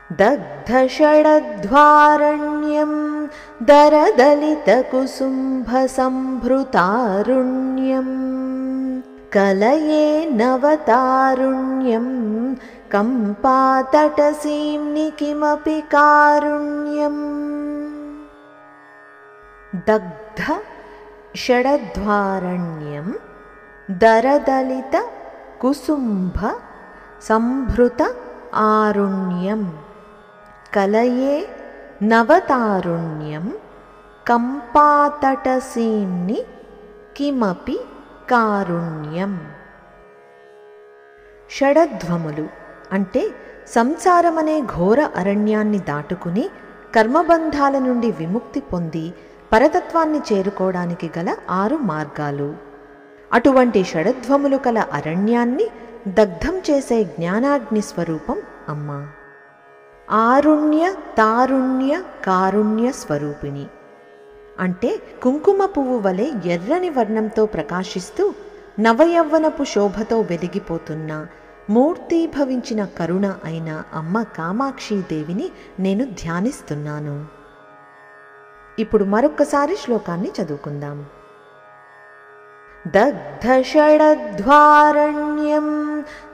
दग्धषडध्वारण्यं दरदलितकुसुम्भसम्भृतारुण्यं कलये नवतारुण्यं कम्पातटसीम्नि किमपि कारुण्यम्। दग्ध षडध्वारण्यं दरदलित कुसुम्भ संभृत आरुण्यं कलये नवतारुण्यं कंपातटसीम्नि किमपि कारुण्यम्। షడధ్వములు అంటే సంసారమనే ఘోర అరణ్యాన్ని దాటుకుని కర్మబంధాల నుండి విముక్తి పొంది పరతత్వాన్ని చేరుకోవడానికి గల 6 మార్గాలు. అటువంటి షడధ్వములు కల అరణ్యాన్ని దగ్ధం చేసే జ్ఞానాగ్ని స్వరూపం అమ్మ. ఆరుణ్య తారుణ్య కారుణ్య స్వరూపిణి అంటే కుంకుమ పువ్వు వలె ఎర్రని వర్ణంతో ప్రకాశిస్తూ నవయవ్వనపు శోభతో వెలిగిపోతున్న మూర్తీభవించిన కరుణ అయిన అమ్మ కామాక్షీదేవిని నేను ధ్యానిస్తున్నాను. ఇప్పుడు మరొక్కసారి శ్లోకాన్ని చదువుకుందాం. దగ్ధషడధ్వారణ్యం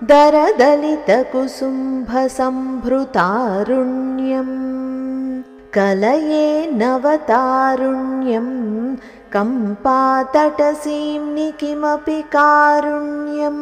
దరదలితకుసుంభసంభృతారుణ్యం కలయే నవతారుణ్యం కంపాతటసీమ్ని కిమపి కారుణ్యం.